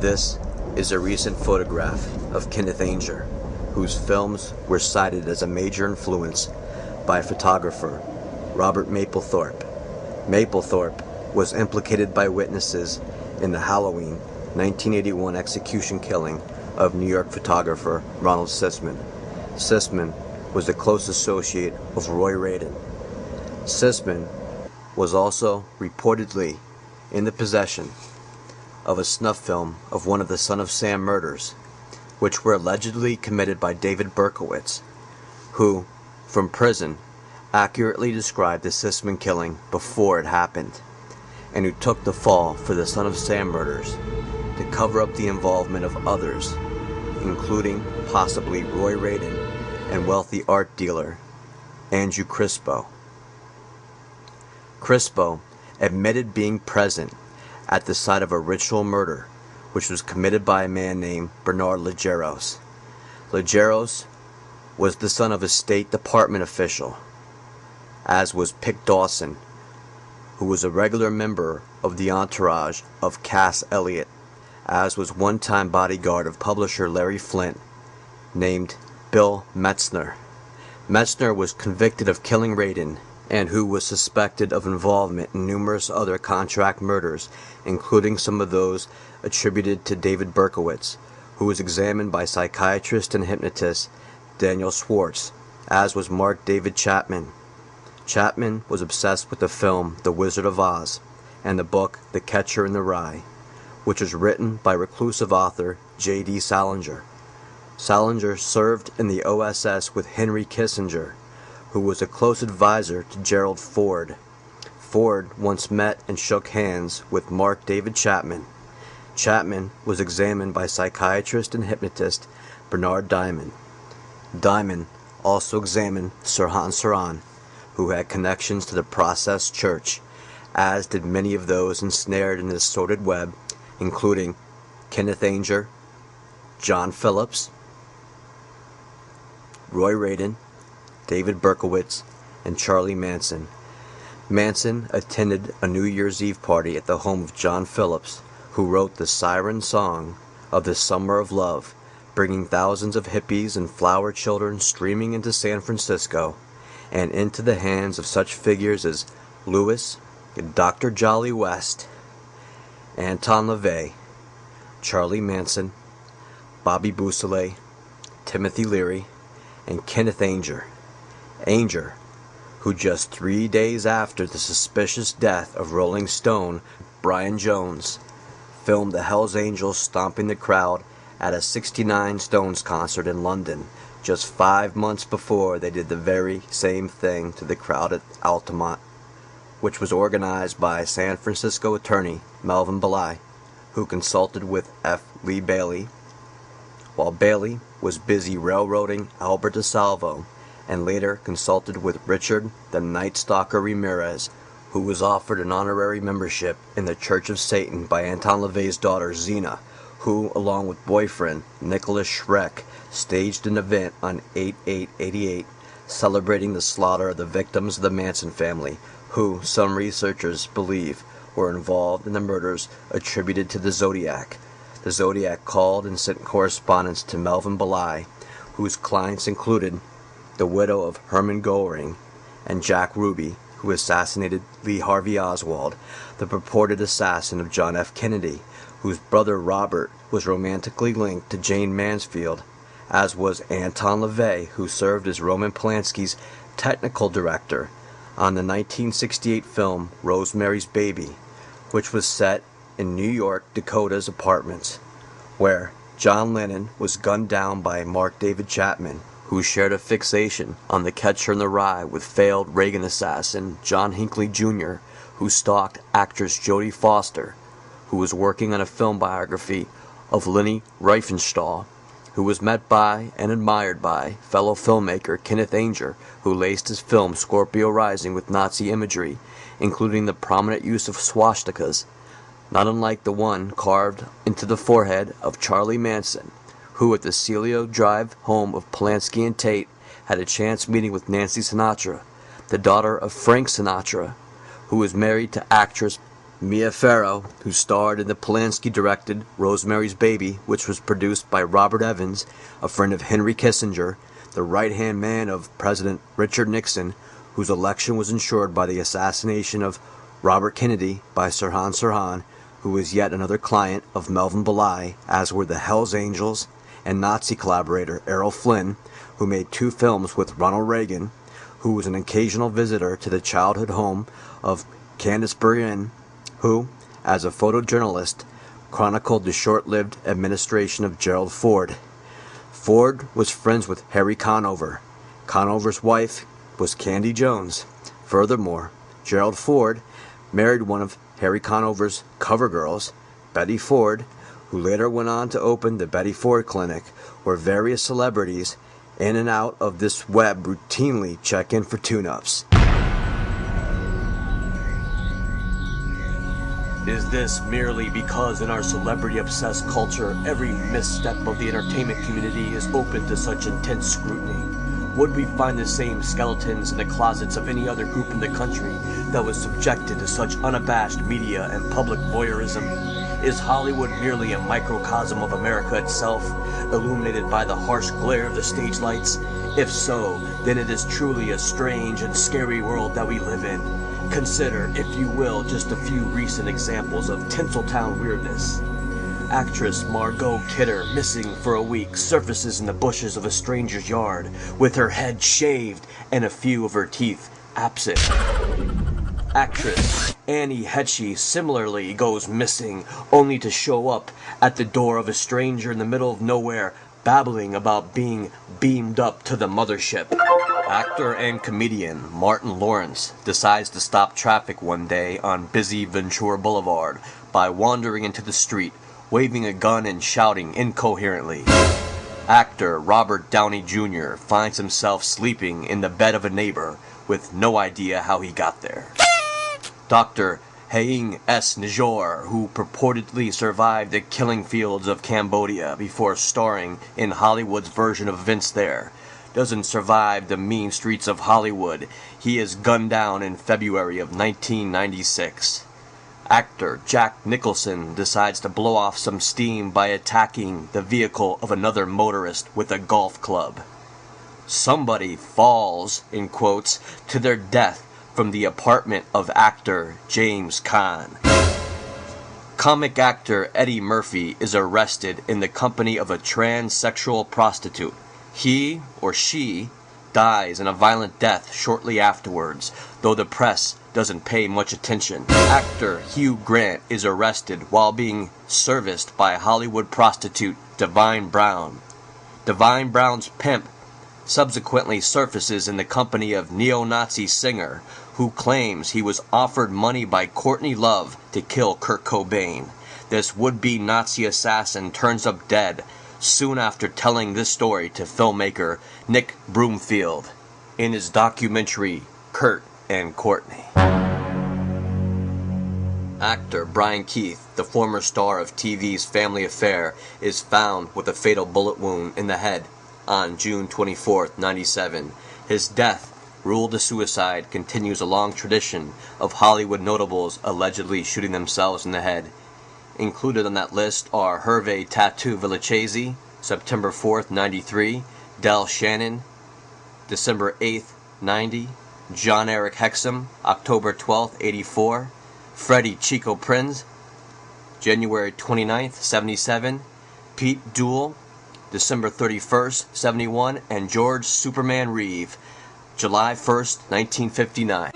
This is a recent photograph of Kenneth Anger, whose films were cited as a major influence by photographer Robert Mapplethorpe. Mapplethorpe was implicated by witnesses in the Halloween 1981 execution killing of New York photographer Ronald Sisman. Sisman was a close associate of Roy Radin. Sisman was also reportedly in the possession of a snuff film of one of the Son of Sam murders, which were allegedly committed by David Berkowitz, who, from prison, accurately described the Sisman killing before it happened, and who took the fall for the Son of Sam murders to cover up the involvement of others, including possibly Roy Radin and wealthy art dealer Andrew Crispo. Crispo admitted being present at the site of a ritual murder which was committed by a man named Bernard Legeros. Legeros was the son of a State Department official, as was Pick Dawson, who was a regular member of the entourage of Cass Elliot, as was one-time bodyguard of publisher Larry Flint, named Bill Metzner. Metzner was convicted of killing Radin, and who was suspected of involvement in numerous other contract murders, including some of those attributed to David Berkowitz, who was examined by psychiatrist and hypnotist Daniel Schwartz, as was Mark David Chapman. Chapman was obsessed with the film The Wizard of Oz and the book The Catcher in the Rye, which was written by reclusive author J.D. Salinger. Salinger served in the OSS with Henry Kissinger, who was a close advisor to Gerald Ford. Ford once met and shook hands with Mark David Chapman. Chapman was examined by psychiatrist and hypnotist Bernard Diamond. Diamond also examined Sirhan Sirhan, who had connections to the Process Church, as did many of those ensnared in this sordid web, including Kenneth Anger, John Phillips, Roy Radin, David Berkowitz, and Charlie Manson. Manson attended a New Year's Eve party at the home of John Phillips, who wrote the siren song of the Summer of Love, bringing thousands of hippies and flower children streaming into San Francisco and into the hands of such figures as Lewis, Dr. Jolly West, Anton LaVey, Charlie Manson, Bobby Beausoleil, Timothy Leary, and Kenneth Anger. Anger, who just 3 days after the suspicious death of Rolling Stone Brian Jones, filmed the Hells Angels stomping the crowd at a 69 Stones concert in London, just 5 months before they did the very same thing to the crowd at Altamont, which was organized by San Francisco attorney Melvin Belli, who consulted with F. Lee Bailey, while Bailey was busy railroading Albert DeSalvo, and later consulted with Richard the Night Stalker Ramirez, who was offered an honorary membership in the Church of Satan by Anton LaVey's daughter Zena, who, along with boyfriend Nicholas Schreck, staged an event on 8/8/88 celebrating the slaughter of the victims of the Manson family, who some researchers believe were involved in the murders attributed to the Zodiac. The Zodiac called and sent correspondence to Melvin Belli, whose clients included the widow of Herman Goering and Jack Ruby, who assassinated Lee Harvey Oswald, the purported assassin of John F. Kennedy, whose brother Robert was romantically linked to Jane Mansfield, as was Anton LaVey, who served as Roman Polanski's technical director on the 1968 film Rosemary's Baby, which was set in New York Dakota's apartments, where John Lennon was gunned down by Mark David Chapman, who shared a fixation on The Catcher in the Rye with failed Reagan assassin John Hinckley Jr., who stalked actress Jodie Foster, who was working on a film biography of Leni Riefenstahl, who was met by and admired by fellow filmmaker Kenneth Anger, who laced his film Scorpio Rising with Nazi imagery, including the prominent use of swastikas, not unlike the one carved into the forehead of Charlie Manson, who at the Celio Drive home of Polanski and Tate had a chance meeting with Nancy Sinatra, the daughter of Frank Sinatra, who was married to actress Mia Farrow, who starred in the Polanski-directed Rosemary's Baby, which was produced by Robert Evans, a friend of Henry Kissinger, the right-hand man of President Richard Nixon, whose election was ensured by the assassination of Robert Kennedy by Sirhan Sirhan, who was yet another client of Melvin Belli, as were the Hells Angels, and Nazi collaborator Errol Flynn, who made 2 films with Ronald Reagan, who was an occasional visitor to the childhood home of Candice Berrien, who, as a photojournalist, chronicled the short-lived administration of Gerald Ford. Ford was friends with Harry Conover. Conover's wife was Candy Jones. Furthermore, Gerald Ford married one of Harry Conover's cover girls, Betty Ford, who later went on to open the Betty Ford Clinic, where various celebrities in and out of this web routinely check in for tune-ups. Is this merely because in our celebrity-obsessed culture, every misstep of the entertainment community is open to such intense scrutiny? Would we find the same skeletons in the closets of any other group in the country that was subjected to such unabashed media and public voyeurism? Is Hollywood merely a microcosm of America itself, illuminated by the harsh glare of the stage lights? If so, then it is truly a strange and scary world that we live in. Consider, if you will, just a few recent examples of Tinseltown weirdness. Actress Margot Kidder, missing for a week, surfaces in the bushes of a stranger's yard, with her head shaved and a few of her teeth absent. Actress Annie Hetchie similarly goes missing, only to show up at the door of a stranger in the middle of nowhere, babbling about being beamed up to the mothership. Actor and comedian Martin Lawrence decides to stop traffic one day on busy Ventura Boulevard by wandering into the street, waving a gun and shouting incoherently. Actor Robert Downey Jr. finds himself sleeping in the bed of a neighbor with no idea how he got there. Dr. Haing S. Najor, who purportedly survived the killing fields of Cambodia before starring in Hollywood's version of events there, doesn't survive the mean streets of Hollywood. He is gunned down in February of 1996. Actor Jack Nicholson decides to blow off some steam by attacking the vehicle of another motorist with a golf club. Somebody falls, in quotes, to their death from the apartment of actor James Caan. Comic actor Eddie Murphy is arrested in the company of a transsexual prostitute. He, or she, dies in a violent death shortly afterwards, though the press doesn't pay much attention. Actor Hugh Grant is arrested while being serviced by Hollywood prostitute Divine Brown. Divine Brown's pimp subsequently surfaces in the company of neo-Nazi singer who claims he was offered money by Courtney Love to kill Kurt Cobain. This would-be Nazi assassin turns up dead soon after telling this story to filmmaker Nick Broomfield in his documentary Kurt and Courtney. Actor Brian Keith, the former star of TV's Family Affair, is found with a fatal bullet wound in the head on June 24, 1997. His death, ruled a suicide, continues a long tradition of Hollywood notables allegedly shooting themselves in the head. Included on that list are Hervé Tattoo Villachese, September 4th, 93, Del Shannon, December 8th, 90, John Eric Hexum, October 12th, 84, Freddie Chico Prinz, January 29th, 77, Pete Duell, December 31st, 71, and George Superman Reeve, July 1st, 1959.